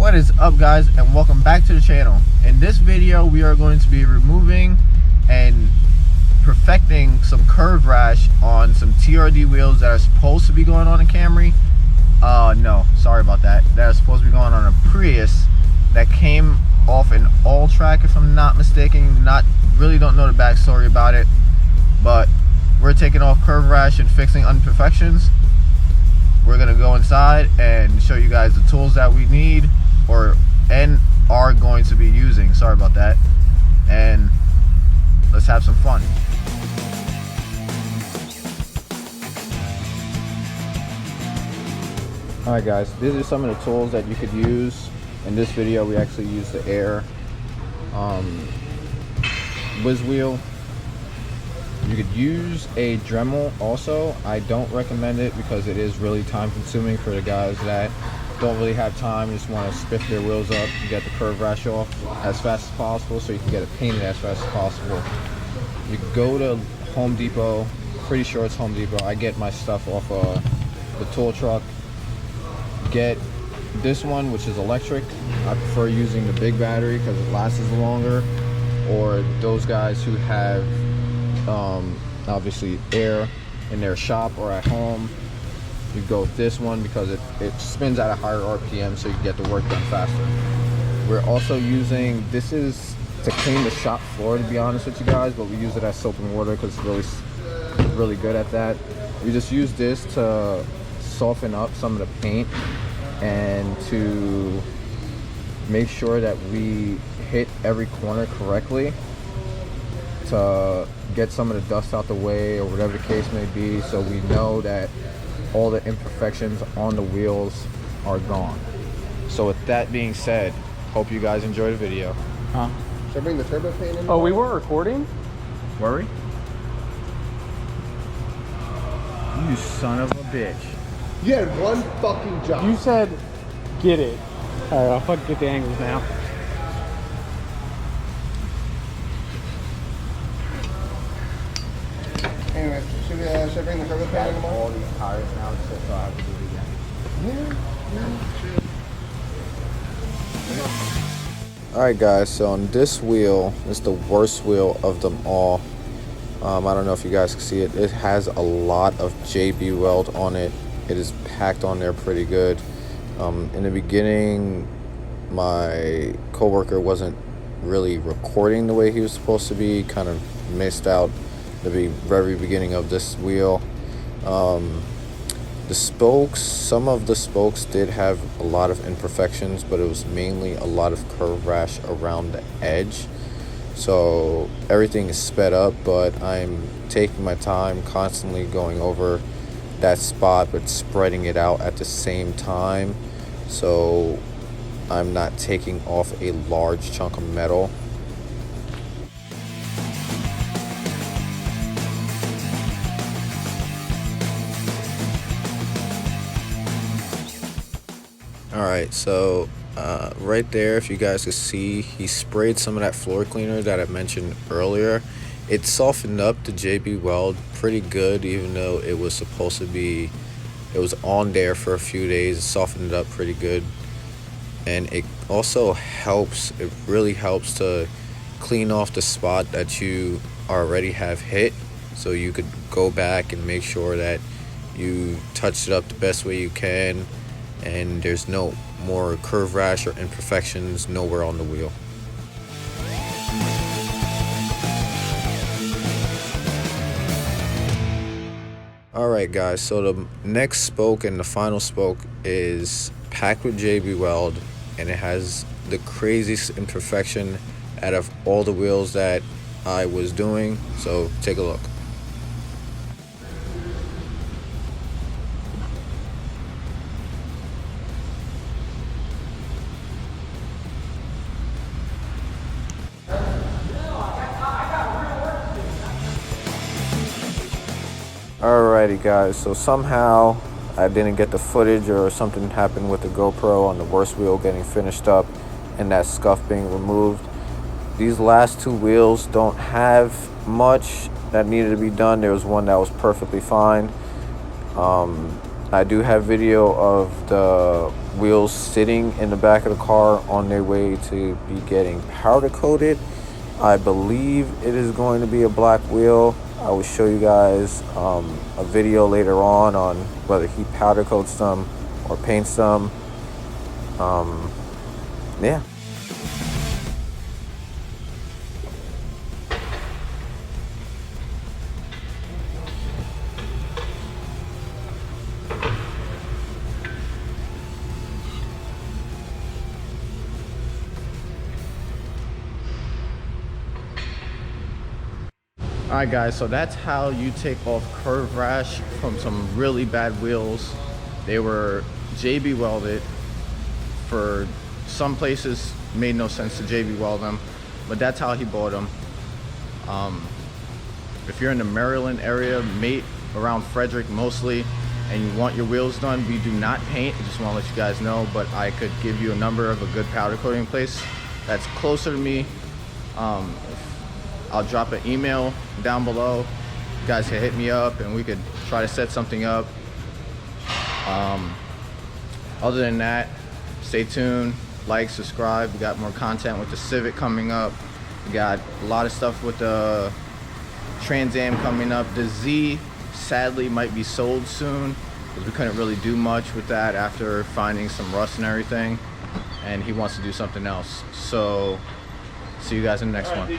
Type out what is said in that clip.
What is up, guys, and welcome back to the channel. In this video we are going to be removing and perfecting some curve rash on some TRD wheels that are supposed to be going on a Camry. No, sorry about that. That are supposed to be going on a Prius that came off an all track, if I'm not mistaken. Really don't know the backstory about it, but we're taking off curve rash and fixing imperfections. We're gonna go inside and show you guys the tools that we need and are going to be using. Sorry about that. And let's have some fun. Alright guys, these are some of the tools that you could use. In this video we actually use the air whiz wheel. You could use a Dremel also. I don't recommend it because it is really time consuming for the guys that don't really have time, just want to spiff their wheels up and get the curve rash off as fast as possible so you can get it painted as fast as possible. You can go to Home Depot, pretty sure it's Home Depot. I get my stuff off the tool truck. Get this one, which is electric. I prefer using the big battery because it lasts longer. Or those guys who have obviously air in their shop or at home, you go with this one because it spins at a higher RPM, so you get the work done faster. We're also using, this is to clean the shop floor, to be honest with you guys, but we use it as soap and water because it's really good at that. We just use this to soften up some of the paint and to make sure that we hit every corner correctly, to get some of the dust out the way or whatever the case may be, so we know that all the imperfections on the wheels are gone. So with that being said, hope you guys enjoy the video. Should I bring the turbo paint in? Oh, we were recording? Were we? You son of a bitch. You had one fucking job. You said get it. Alright, I'll fucking get the angles now. Anyway, should I bring the turbo paint in tomorrow? All these tires now, so I have to do it again. Alright guys, so on this wheel, it's the worst wheel of them all. I don't know if you guys can see it. It has a lot of JB Weld on it. It is packed on there pretty good. In the beginning, my coworker wasn't really recording the way he was supposed to be. Kind of missed out the very beginning of this wheel. The spokes, some of the spokes did have a lot of imperfections, but it was mainly a lot of curve rash around the edge. So everything is sped up, but I'm taking my time, constantly going over that spot but spreading it out at the same time, so I'm not taking off a large chunk of metal. Alright, so right there, if you guys can see, he sprayed some of that floor cleaner that I mentioned earlier. It softened up the JB Weld pretty good, even though it was supposed to be, it was on there for a few days. It softened it up pretty good. And it also helps, it really helps to clean off the spot that you already have hit, so you could go back and make sure that you touched it up the best way you can and there's no more curve rash or imperfections nowhere on the wheel. Alright guys, so the next spoke and the final spoke is packed with JB Weld, and it has the craziest imperfection out of all the wheels that I was doing, so take a look. Alrighty guys, so somehow I didn't get the footage, or something happened with the GoPro on the worst wheel getting finished up and that scuff being removed. These last two wheels don't have much that needed to be done. There was one that was perfectly fine. I do have video of the wheels sitting in the back of the car on their way to be getting powder coated. I believe it is going to be a black wheel. I will show you guys a video later on whether he powder coats them or paints them. Yeah. Alright guys, so that's how you take off curve rash from some really bad wheels. They were JB welded. For some places, made no sense to JB weld them, but that's how he bought them. If you're in the Maryland area, around Frederick mostly, and you want your wheels done, we do not paint. I just want to let you guys know, but I could give you a number of a good powder coating place that's closer to me. I'll drop an email down below. You guys can hit me up and we could try to set something up. Other than that, stay tuned, like, subscribe. We got more content with the Civic coming up. We got a lot of stuff with the Trans Am coming up. The Z sadly might be sold soon because we couldn't really do much with that after finding some rust and everything, and he wants to do something else. So see you guys in the next one.